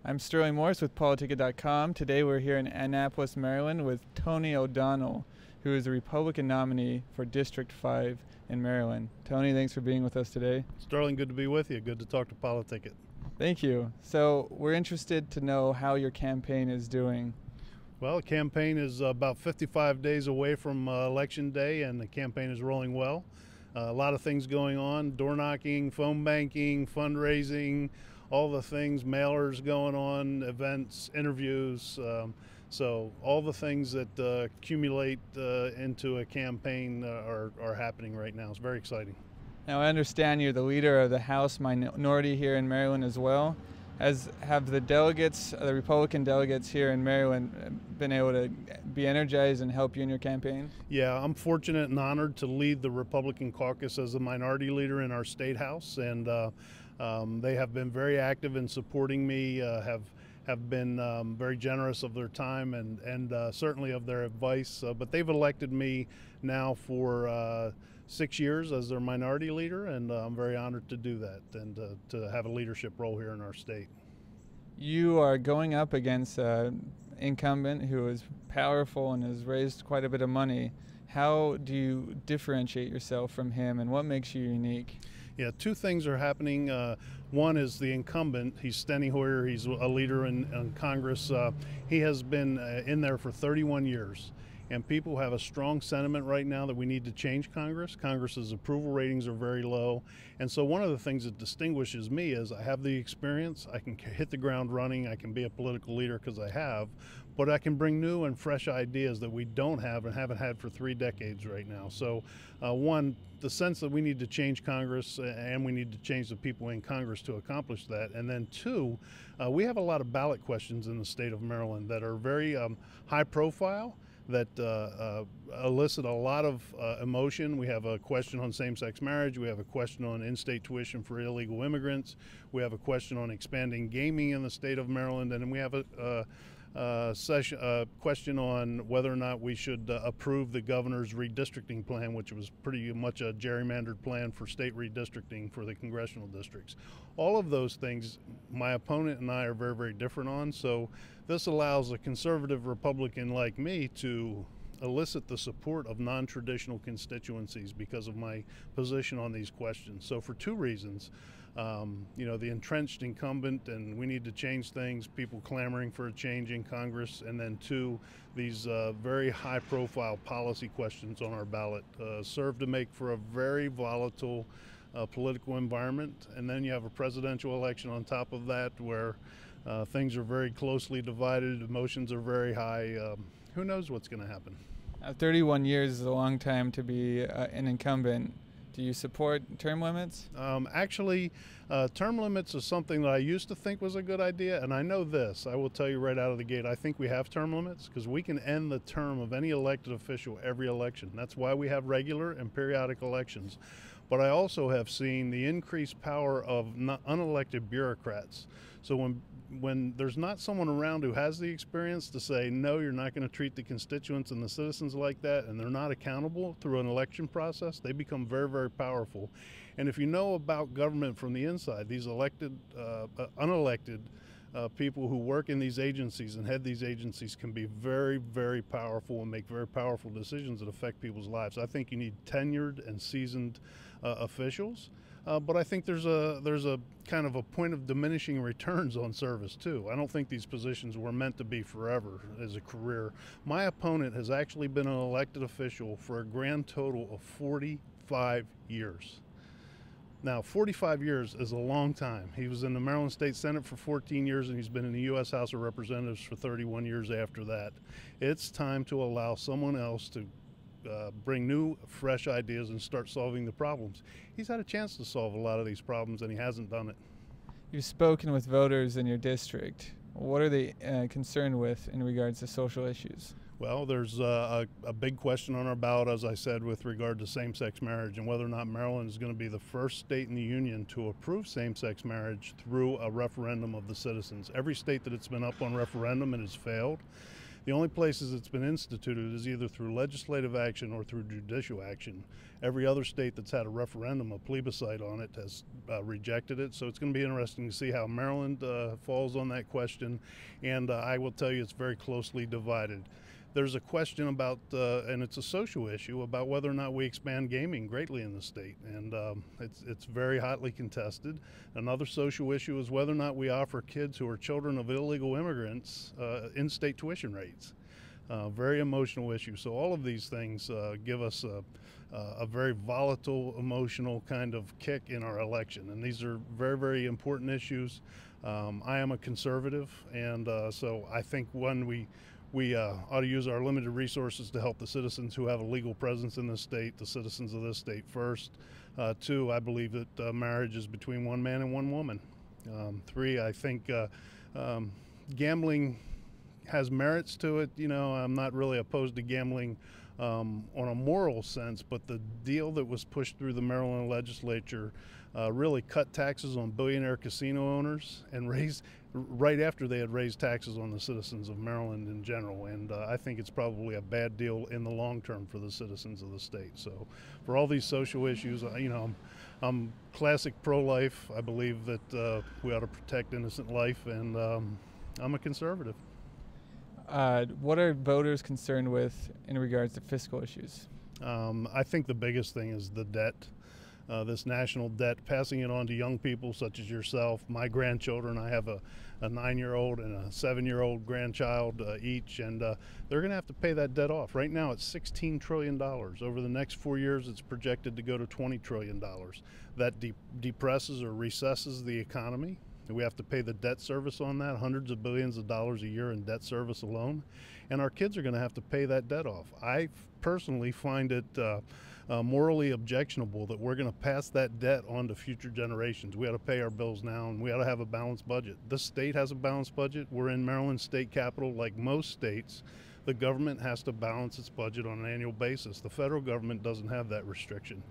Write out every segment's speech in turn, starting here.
I'm Sterling Morris with PoliticIt.com. Today we're here in Annapolis, Maryland with Tony O'Donnell, who is a Republican nominee for District 5 in Maryland. Tony, thanks for being with us today. Sterling, good to be with you. Good to talk to PoliticIt. Thank you. So we're interested to know how your campaign is doing. Well, the campaign is about 55 days away from Election Day, and the campaign is rolling well. A lot of things going on: door knocking, phone banking, fundraising, all the things, mailers going on, events, interviews. So all the things that accumulate into a campaign are happening right now. It's very exciting. Now, I understand you're the leader of the House minority here in Maryland as well. Have the delegates, the Republican delegates here in Maryland, been able to be energized and help you in your campaign? Yeah, I'm fortunate and honored to lead the Republican caucus as the minority leader in our state house, and they have been very active in supporting me, have been very generous of their time and certainly of their advice. But they've elected me now for 6 years as their minority leader, and I'm very honored to do that and to have a leadership role here in our state. You are going up against an incumbent who is powerful and has raised quite a bit of money. How do you differentiate yourself from him, and what makes you unique? Yeah, two things are happening. One is the incumbent. He's Steny Hoyer. He's a leader in Congress. He has been in there for 31 years. And people have a strong sentiment right now that we need to change Congress. Congress's approval ratings are very low. And so one of the things that distinguishes me is I have the experience, I can hit the ground running, I can be a political leader because I have, but I can bring new and fresh ideas that we don't have and haven't had for 3 decades right now. So one, the sense that we need to change Congress and we need to change the people in Congress to accomplish that. And then two, we have a lot of ballot questions in the state of Maryland that are very high profile, that elicit a lot of emotion. We have a question on same-sex marriage. We have a question on in-state tuition for illegal immigrants. We have a question on expanding gaming in the state of Maryland. And then we have a question on whether or not we should approve the governor's redistricting plan, which was pretty much a gerrymandered plan for state redistricting for the congressional districts. All of those things my opponent and I are very, very different on. So this allows a conservative Republican like me to elicit the support of non-traditional constituencies because of my position on these questions. So for two reasons, the entrenched incumbent and we need to change things, people clamoring for a change in Congress, and then two, these very high-profile policy questions on our ballot serve to make for a very volatile political environment. And then you have a presidential election on top of that where things are very closely divided, emotions are very high. Who knows what's going to happen? 31 years is a long time to be an incumbent. Do you support term limits? Actually, term limits is something that I used to think was a good idea, and I know this. I will tell you right out of the gate, I think we have term limits because we can end the term of any elected official every election. That's why we have regular and periodic elections. But I also have seen the increased power of unelected bureaucrats. So when there's not someone around who has the experience to say, no, you're not going to treat the constituents and the citizens like that, and they're not accountable through an election process, they become very, very powerful. And if you know about government from the inside, these elected, unelected people who work in these agencies and head these agencies can be very, very powerful and make very powerful decisions that affect people's lives. I think you need tenured and seasoned officials. But I think there's a kind of a point of diminishing returns on service too. I don't think these positions were meant to be forever as a career. My opponent has actually been an elected official for a grand total of 45 years. Now, 45 years is a long time. He was in the Maryland State Senate for 14 years, and he's been in the U.S. House of Representatives for 31 years after that. It's time to allow someone else to bring new, fresh ideas and start solving the problems. He's had a chance to solve a lot of these problems, and he hasn't done it. You've spoken with voters in your district. What are they concerned with in regards to social issues? Well, there's a big question on our ballot, as I said, with regard to same-sex marriage and whether or not Maryland is going to be the first state in the union to approve same-sex marriage through a referendum of the citizens. Every state that it's been up on referendum, it has failed. The only places it's been instituted is either through legislative action or through judicial action. Every other state that's had a referendum, a plebiscite on it, has rejected it. So it's going to be interesting to see how Maryland falls on that question. And I will tell you, it's very closely divided. There's a question about, and it's a social issue, about whether or not we expand gaming greatly in the state, and it's very hotly contested. Another social issue is whether or not we offer kids who are children of illegal immigrants in-state tuition rates. Very emotional issue. So all of these things give us a very volatile, emotional kind of kick in our election, and these are very, very important issues. I am a conservative, and so I think we ought to use our limited resources to help the citizens who have a legal presence in this state, the citizens of this state first. Two, I believe that marriage is between one man and one woman. Three, I think gambling has merits to it. You know, I'm not really opposed to gambling on a moral sense, but the deal that was pushed through the Maryland legislature really cut taxes on billionaire casino owners and raised right after they had raised taxes on the citizens of Maryland in general, and I think it's probably a bad deal in the long term for the citizens of the state. So for all these social issues, you know, I'm classic pro-life. I believe that we ought to protect innocent life, and I'm a conservative. What are voters concerned with in regards to fiscal issues? I think the biggest thing is the debt. This national debt, passing it on to young people such as yourself, my grandchildren. I have a 9-year-old and a 7-year-old grandchild each, and they're going to have to pay that debt off. Right now it's $16 trillion. Over the next 4 years it's projected to go to $20 trillion. That depresses or recesses the economy. We have to pay the debt service on that, hundreds of billions of dollars a year in debt service alone, and our kids are going to have to pay that debt off. I personally find it morally objectionable that we're going to pass that debt on to future generations. We ought to pay our bills now, and we ought to have a balanced budget. This state has a balanced budget. We're in Maryland state capital. Like most states, the government has to balance its budget on an annual basis. The federal government doesn't have that restriction,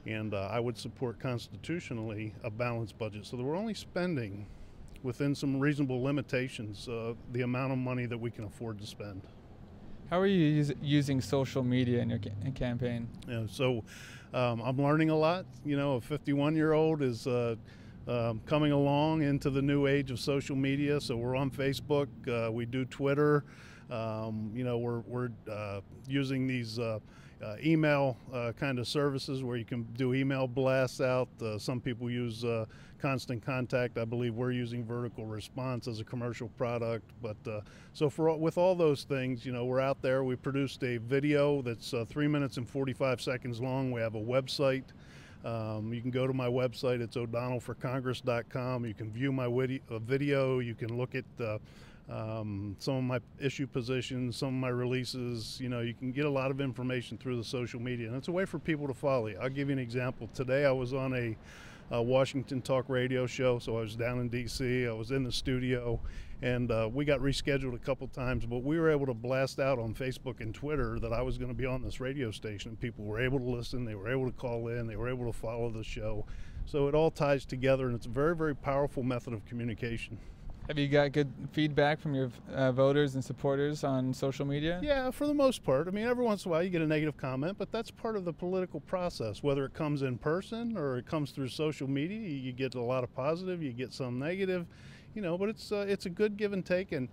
and I would support constitutionally a balanced budget so that we're only spending within some reasonable limitations the amount of money that we can afford to spend. How are you using social media in your campaign? Yeah, so I'm learning a lot. You know, a 51-year-old is coming along into the new age of social media. So we're on Facebook, we do Twitter. You know, we're using these email kind of services where you can do email blasts out. Some people use Constant Contact. I believe we're using Vertical Response as a commercial product. But so with all those things, you know, we're out there. We produced a video that's 3 minutes and 45 seconds long. We have a website. You can go to my website. It's o'donnellforcongress.com. You can view my video. You can look at some of my issue positions, some of my releases. You know, you can get a lot of information through the social media, and it's a way for people to follow you. I'll give you an example. Today I was on a Washington talk radio show, so I was down in DC. I was in the studio, and we got rescheduled a couple times, but we were able to blast out on Facebook and Twitter that I was going to be on this radio station, and people were able to listen, they were able to call in, they were able to follow the show. So it all ties together, and it's a very, very powerful method of communication. Have you got good feedback from your voters and supporters on social media? Yeah, for the most part. I mean, every once in a while you get a negative comment, but that's part of the political process. Whether it comes in person or it comes through social media, you get a lot of positive, you get some negative, you know, but it's a good give and take. And,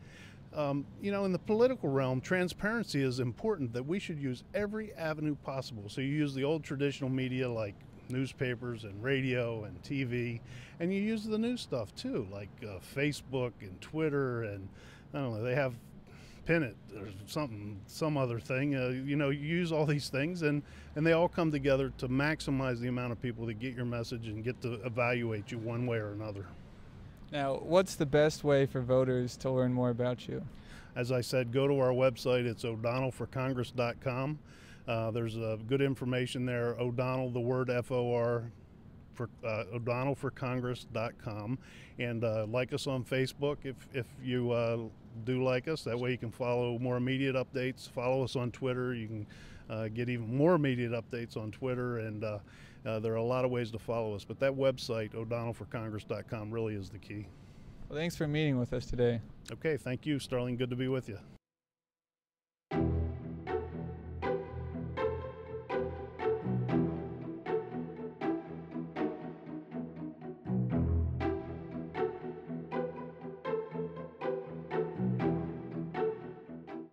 you know, in the political realm, transparency is important, that we should use every avenue possible. So you use the old traditional media like newspapers and radio and TV, and you use the new stuff too, like Facebook and Twitter, and I don't know, they have Pin It or some other thing. You know, you use all these things, and they all come together to maximize the amount of people that get your message and get to evaluate you one way or another. Now, what's the best way for voters to learn more about you? As I said, go to our website. It's o'donnellforcongress.com. There's good information there. O'Donnell, the word F-O-R, for o'donnellforcongress.com, and like us on Facebook if you do like us. That way you can follow more immediate updates. Follow us on Twitter. You can get even more immediate updates on Twitter, and there are a lot of ways to follow us. But that website, o'donnellforcongress.com, really is the key. Well, thanks for meeting with us today. Okay, thank you, Starling. Good to be with you.